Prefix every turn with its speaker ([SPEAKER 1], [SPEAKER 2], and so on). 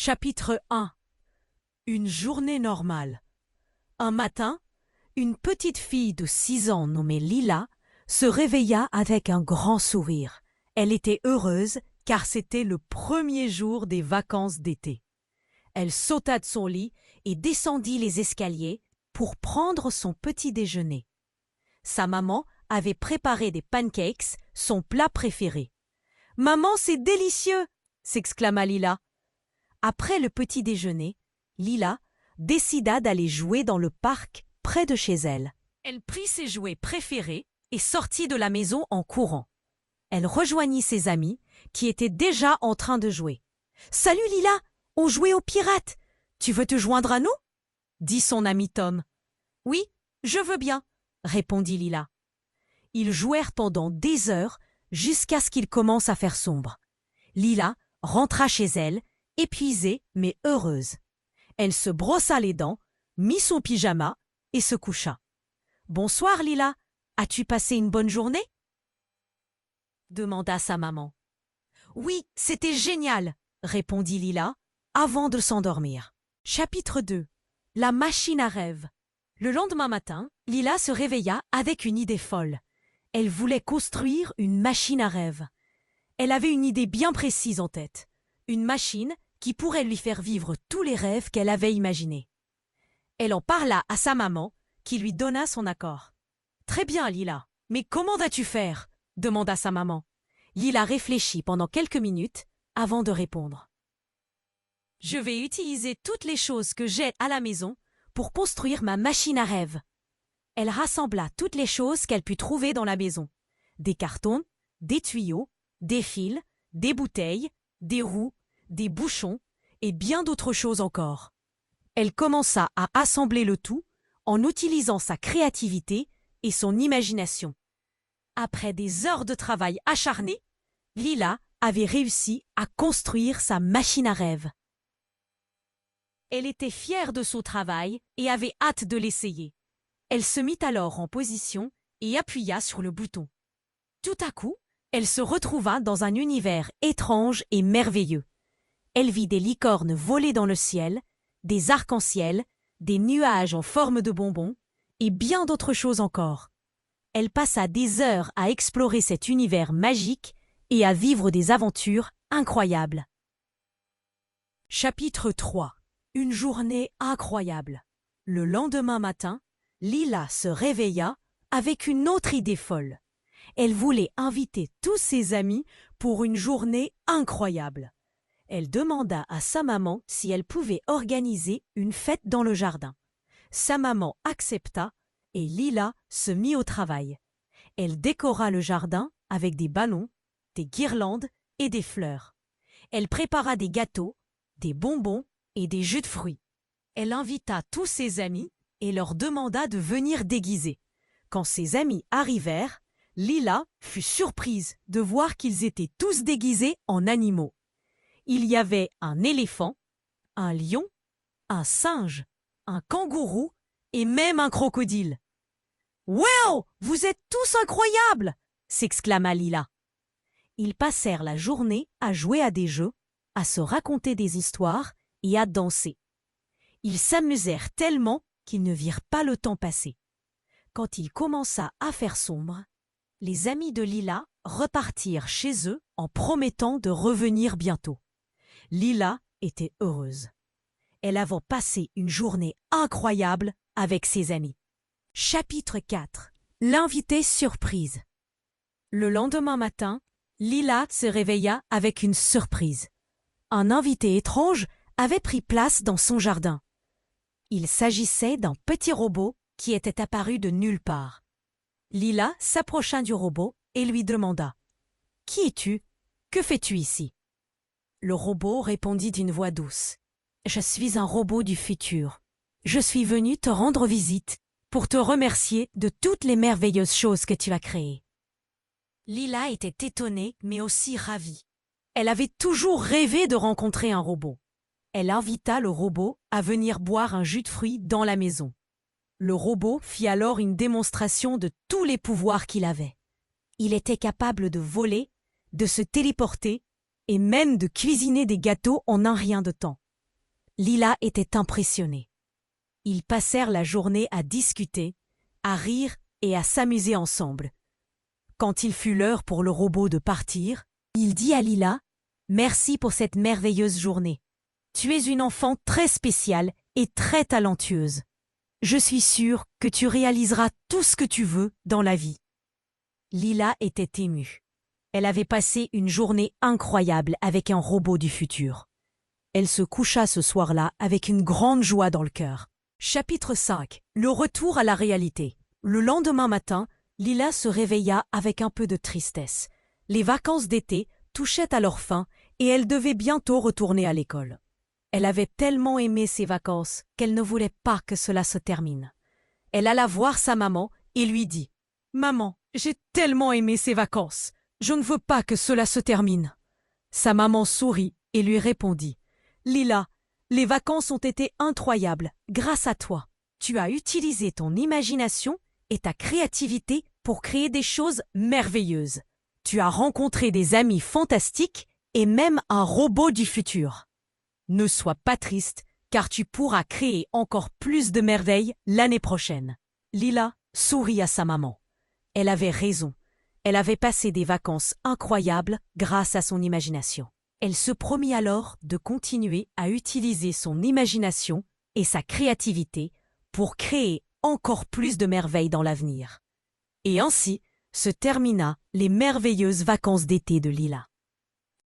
[SPEAKER 1] Chapitre 1. Une journée normale. Un matin, une petite fille de 6 ans nommée Lila se réveilla avec un grand sourire. Elle était heureuse car c'était le premier jour des vacances d'été. Elle sauta de son lit et descendit les escaliers pour prendre son petit déjeuner. Sa maman avait préparé des pancakes, son plat préféré. « Maman, c'est délicieux !» s'exclama Lila. Après le petit déjeuner, Lila décida d'aller jouer dans le parc près de chez elle. Elle prit ses jouets préférés et sortit de la maison en courant. Elle rejoignit ses amis qui étaient déjà en train de jouer. « Salut Lila, on jouait aux pirates. Tu veux te joindre à nous ?» dit son ami Tom. « Oui, je veux bien », répondit Lila. Ils jouèrent pendant des heures jusqu'à ce qu'il commence à faire sombre. Lila rentra chez elle, épuisée mais heureuse. Elle se brossa les dents, mit son pyjama et se coucha. « Bonsoir Lila, as-tu passé une bonne journée ?» demanda sa maman. « Oui, c'était génial !» répondit Lila avant de s'endormir. Chapitre 2. La machine à rêve. Le lendemain matin, Lila se réveilla avec une idée folle. Elle voulait construire une machine à rêve. Elle avait une idée bien précise en tête. Une machine qui pourrait lui faire vivre tous les rêves qu'elle avait imaginés. Elle en parla à sa maman, qui lui donna son accord. « Très bien, Lila, mais comment vas-tu faire ?» demanda sa maman. Lila réfléchit pendant quelques minutes avant de répondre. « Je vais utiliser toutes les choses que j'ai à la maison pour construire ma machine à rêve. » Elle rassembla toutes les choses qu'elle put trouver dans la maison. Des cartons, des tuyaux, des fils, des bouteilles, des roues, des bouchons et bien d'autres choses encore. Elle commença à assembler le tout en utilisant sa créativité et son imagination. Après des heures de travail acharné, Lila avait réussi à construire sa machine à rêve. Elle était fière de son travail et avait hâte de l'essayer. Elle se mit alors en position et appuya sur le bouton. Tout à coup, elle se retrouva dans un univers étrange et merveilleux. Elle vit des licornes voler dans le ciel, des arcs-en-ciel, des nuages en forme de bonbons et bien d'autres choses encore. Elle passa des heures à explorer cet univers magique et à vivre des aventures incroyables. Chapitre 3. Une journée incroyable. Le lendemain matin, Lila se réveilla avec une autre idée folle. Elle voulait inviter tous ses amis pour une journée incroyable. Elle demanda à sa maman si elle pouvait organiser une fête dans le jardin. Sa maman accepta et Lila se mit au travail. Elle décora le jardin avec des ballons, des guirlandes et des fleurs. Elle prépara des gâteaux, des bonbons et des jus de fruits. Elle invita tous ses amis et leur demanda de venir déguisés. Quand ses amis arrivèrent, Lila fut surprise de voir qu'ils étaient tous déguisés en animaux. Il y avait un éléphant, un lion, un singe, un kangourou et même un crocodile. « Wow, vous êtes tous incroyables !» s'exclama Lila. Ils passèrent la journée à jouer à des jeux, à se raconter des histoires et à danser. Ils s'amusèrent tellement qu'ils ne virent pas le temps passer. Quand il commença à faire sombre, les amis de Lila repartirent chez eux en promettant de revenir bientôt. Lila était heureuse. Elle avait passé une journée incroyable avec ses amis. Chapitre 4. L'invité surprise. Le lendemain matin, Lila se réveilla avec une surprise. Un invité étrange avait pris place dans son jardin. Il s'agissait d'un petit robot qui était apparu de nulle part. Lila s'approcha du robot et lui demanda « Qui es-tu? Que fais-tu ici ?» Le robot répondit d'une voix douce « Je suis un robot du futur. Je suis venu te rendre visite pour te remercier de toutes les merveilleuses choses que tu as créées. » Lila était étonnée mais aussi ravie. Elle avait toujours rêvé de rencontrer un robot. Elle invita le robot à venir boire un jus de fruits dans la maison. Le robot fit alors une démonstration de tous les pouvoirs qu'il avait. Il était capable de voler, de se téléporter et même de cuisiner des gâteaux en un rien de temps. Lila était impressionnée. Ils passèrent la journée à discuter, à rire et à s'amuser ensemble. Quand il fut l'heure pour le robot de partir, il dit à Lila « Merci pour cette merveilleuse journée. Tu es une enfant très spéciale et très talentueuse. Je suis sûre que tu réaliseras tout ce que tu veux dans la vie. » Lila était émue. Elle avait passé une journée incroyable avec un robot du futur. Elle se coucha ce soir-là avec une grande joie dans le cœur. Chapitre 5. Le retour à la réalité. Le lendemain matin, Lila se réveilla avec un peu de tristesse. Les vacances d'été touchaient à leur fin et elle devait bientôt retourner à l'école. Elle avait tellement aimé ses vacances qu'elle ne voulait pas que cela se termine. Elle alla voir sa maman et lui dit « Maman, j'ai tellement aimé ces vacances. Je ne veux pas que cela se termine. » Sa maman sourit et lui répondit « Lila, les vacances ont été incroyables grâce à toi. Tu as utilisé ton imagination et ta créativité pour créer des choses merveilleuses. Tu as rencontré des amis fantastiques et même un robot du futur. Ne sois pas triste, car tu pourras créer encore plus de merveilles l'année prochaine. » Lila sourit à sa maman. Elle avait raison. Elle avait passé des vacances incroyables grâce à son imagination. Elle se promit alors de continuer à utiliser son imagination et sa créativité pour créer encore plus de merveilles dans l'avenir. Et ainsi se termina les merveilleuses vacances d'été de Lila.